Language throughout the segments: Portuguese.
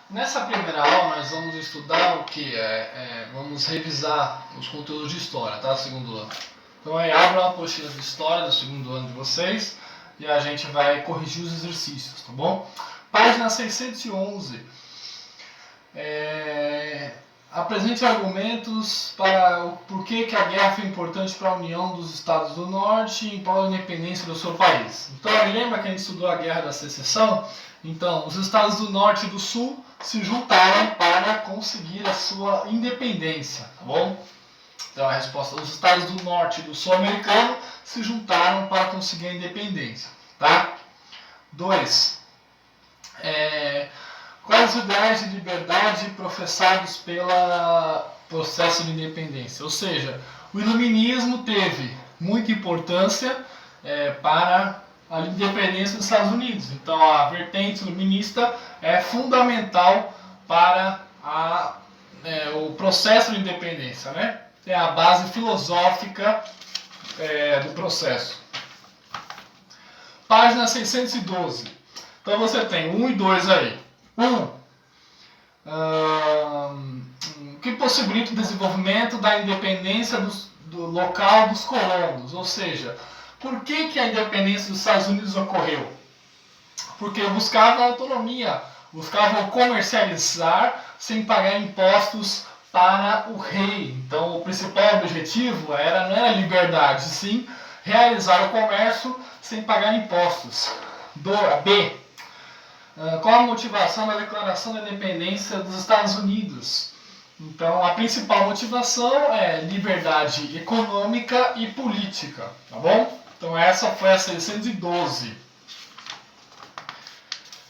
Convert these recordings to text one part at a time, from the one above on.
Nessa primeira aula nós vamos estudar o que? Vamos revisar os conteúdos de história, tá? Do segundo ano. Então aí abra uma apostila de história do segundo ano de vocês e a gente vai corrigir os exercícios, tá bom? Página 611. Apresente argumentos para o porquê que a guerra foi importante para a união dos Estados do Norte e para a independência do seu país. Então, lembra que a gente estudou a Guerra da Secessão? Então, os Estados do Norte e do Sul se juntaram para conseguir a sua independência, tá bom? Então, a resposta: os Estados do Norte e do Sul americano se juntaram para conseguir a independência, tá? 2. Quais os ideais de liberdade professados pelo processo de independência? Ou seja, o iluminismo teve muita importância para a independência dos Estados Unidos. Então, a vertente iluminista é fundamental para o processo de independência, né? É a base filosófica do processo. Página 612. Então, você tem 1 e 2 aí. 1. Que possibilita o desenvolvimento da independência do local dos colonos. Ou seja, por que a independência dos Estados Unidos ocorreu? Porque buscavam autonomia, buscavam comercializar sem pagar impostos para o rei. Então, o principal objetivo não era liberdade, sim realizar o comércio sem pagar impostos. B. Qual a motivação da Declaração da Independência dos Estados Unidos? Então, a principal motivação é liberdade econômica e política, tá bom? Então, essa foi a 612.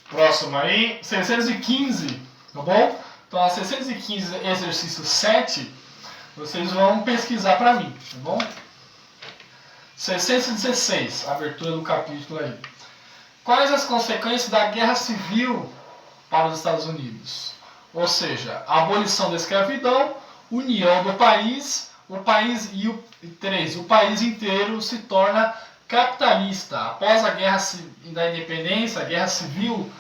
Próximo aí, 615, tá bom? Então, a 615, exercício 7, vocês vão pesquisar para mim, tá bom? 616, abertura do capítulo aí. Quais as consequências da Guerra Civil para os Estados Unidos? Ou seja, a abolição da escravidão, união do país, o país o país inteiro se torna capitalista. Após a Guerra da Independência, a Guerra Civil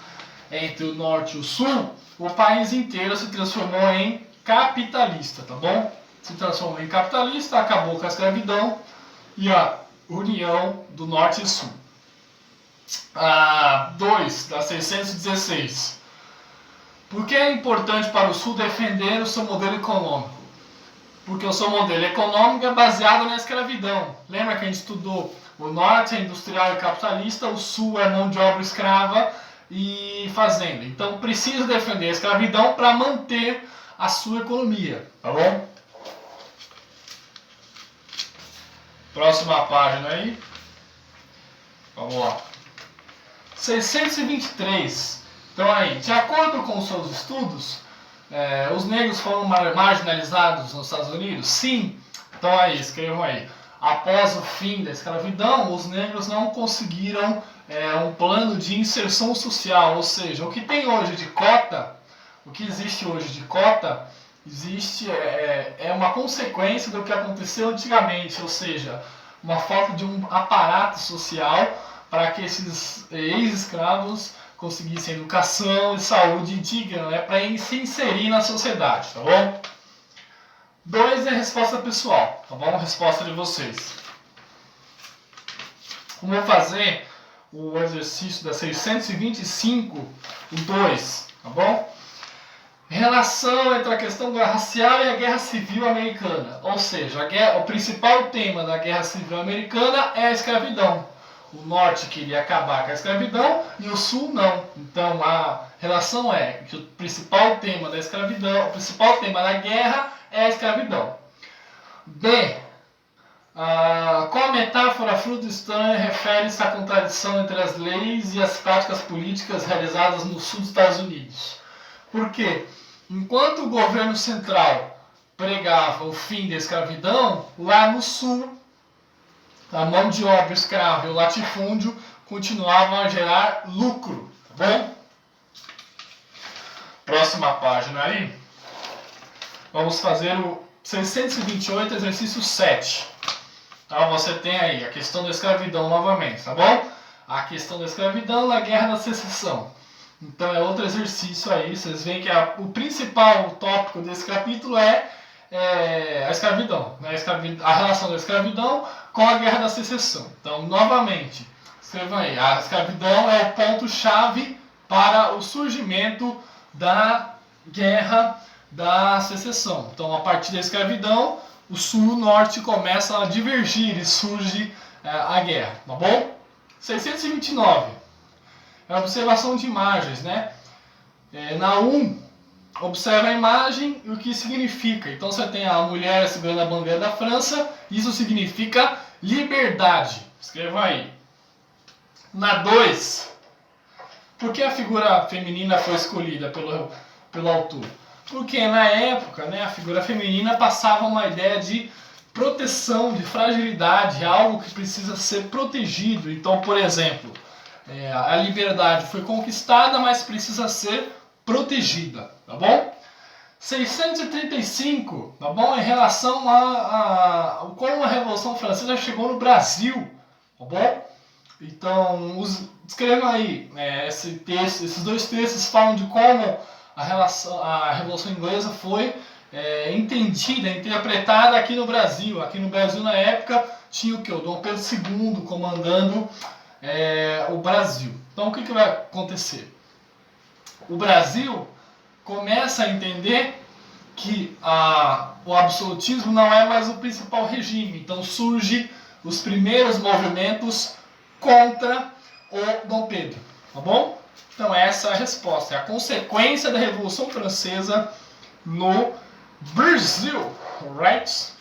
entre o Norte e o Sul, o país inteiro se transformou em capitalista, tá bom? Se transformou em capitalista, acabou com a escravidão e a união do Norte e Sul. 2, da 616. Por que é importante para o Sul defender o seu modelo econômico? Porque o seu modelo econômico é baseado na escravidão. Lembra que a gente estudou? O Norte é industrial e capitalista, o Sul é mão de obra escrava e fazenda. Então precisa defender a escravidão para manter a sua economia, tá bom? Próxima página aí. Vamos lá. 623. Então aí, de acordo com os seus estudos, os negros foram marginalizados nos Estados Unidos? Sim. Então aí, escrevam aí. Após o fim da escravidão, os negros não conseguiram um plano de inserção social. Ou seja, o que tem hoje de cota, o que existe hoje de cota, é uma consequência do que aconteceu antigamente. Ou seja, uma falta de um aparato social para que esses ex-escravos conseguissem educação e saúde digna, né, para se inserir na sociedade, tá bom? 2 é a resposta pessoal, tá bom? Resposta de vocês. Vamos fazer o exercício da 625, o 2, tá bom? Relação entre a questão racial e a Guerra Civil Americana. Ou seja, o principal tema da Guerra Civil Americana é a escravidão. O Norte queria acabar com a escravidão e o Sul não. Então a relação é que o principal tema da escravidão, o principal tema da guerra é a escravidão. B. Qual metáfora fruto estranha refere-se à contradição entre as leis e as práticas políticas realizadas no sul dos Estados Unidos? Por quê? Enquanto o governo central pregava o fim da escravidão, lá no sul a mão de obra escrava e o latifúndio continuavam a gerar lucro, tá bom? Próxima página aí. Vamos fazer o 628, exercício 7. Então você tem aí a questão da escravidão novamente, tá bom? A questão da escravidão na Guerra da Secessão. Então é outro exercício aí. Vocês veem que o principal tópico desse capítulo é a escravidão, né? A relação da escravidão com a Guerra da Secessão. Então, novamente, escrevam aí, a escravidão é o ponto-chave para o surgimento da Guerra da Secessão. Então, a partir da escravidão, o sul e o norte começam a divergir e surge a guerra, tá bom? 629. É a observação de imagens, né? Na 1, observa a imagem e o que significa. Então você tem a mulher segurando a bandeira da França, isso significa liberdade. Escreva aí. Na 2, por que a figura feminina foi escolhida pelo autor? Porque na época, né, a figura feminina passava uma ideia de proteção, de fragilidade, algo que precisa ser protegido. Então, por exemplo, a liberdade foi conquistada, mas precisa ser protegida, tá bom? 635, tá bom? Em relação a como a Revolução Francesa chegou no Brasil, tá bom? Então, escrevam aí, esses dois textos falam de como a Revolução Inglesa foi entendida, interpretada aqui no Brasil. Aqui no Brasil, na época, tinha o que? O Dom Pedro II comandando o Brasil. Então, o que vai acontecer? O Brasil começa a entender que o absolutismo não é mais o principal regime. Então surgem os primeiros movimentos contra o Dom Pedro, tá bom? Então essa é a resposta, é a consequência da Revolução Francesa no Brasil, right?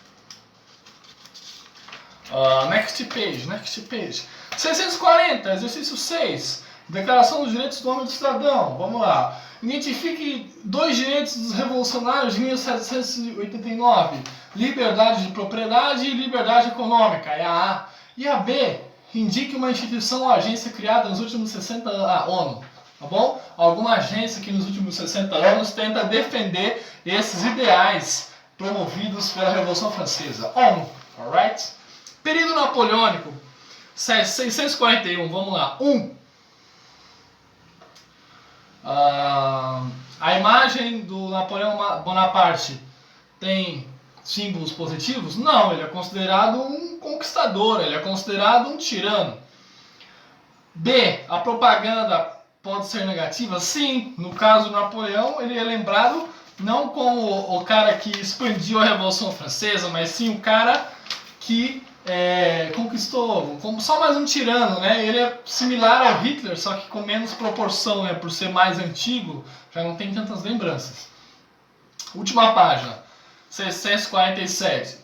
Next page. 640, exercício 6. Declaração dos Direitos do Homem e do Cidadão. Vamos lá. Identifique 2 direitos dos revolucionários de 1789. Liberdade de propriedade e liberdade econômica. É a A. E a B. Indique uma instituição ou agência criada nos últimos 60 anos. A ONU. Tá bom? Alguma agência que nos últimos 60 anos tenta defender esses ideais promovidos pela Revolução Francesa. ONU. Alright? Período napoleônico. 641. Vamos lá. 1. A imagem do Napoleão Bonaparte tem símbolos positivos? Não, ele é considerado um conquistador, ele é considerado um tirano. B. A propaganda pode ser negativa? Sim, no caso do Napoleão, ele é lembrado não como o cara que expandiu a Revolução Francesa, mas sim o cara que conquistou, como só mais um tirano, né? Ele é similar ao Hitler, só que com menos proporção, né? Por ser mais antigo, já não tem tantas lembranças. Última página, 647.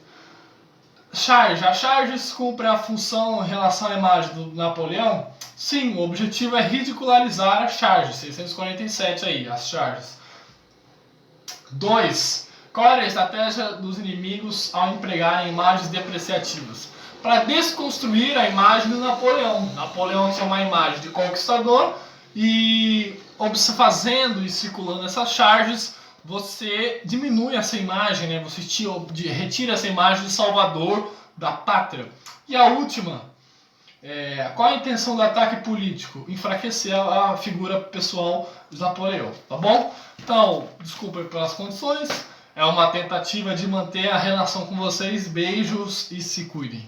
Charge. As charges cumprem a função em relação à imagem do Napoleão? Sim, o objetivo é ridicularizar as charges. 647 aí, as charges. 2. Qual era a estratégia dos inimigos ao empregarem imagens depreciativas? Para desconstruir a imagem do Napoleão. Napoleão tinha uma imagem de conquistador e fazendo e circulando essas charges, você diminui essa imagem, né? Você retira essa imagem de salvador da pátria. E a última, qual a intenção do ataque político? Enfraquecer a figura pessoal de Napoleão, tá bom? Então, desculpa pelas condições, é uma tentativa de manter a relação com vocês. Beijos e se cuidem.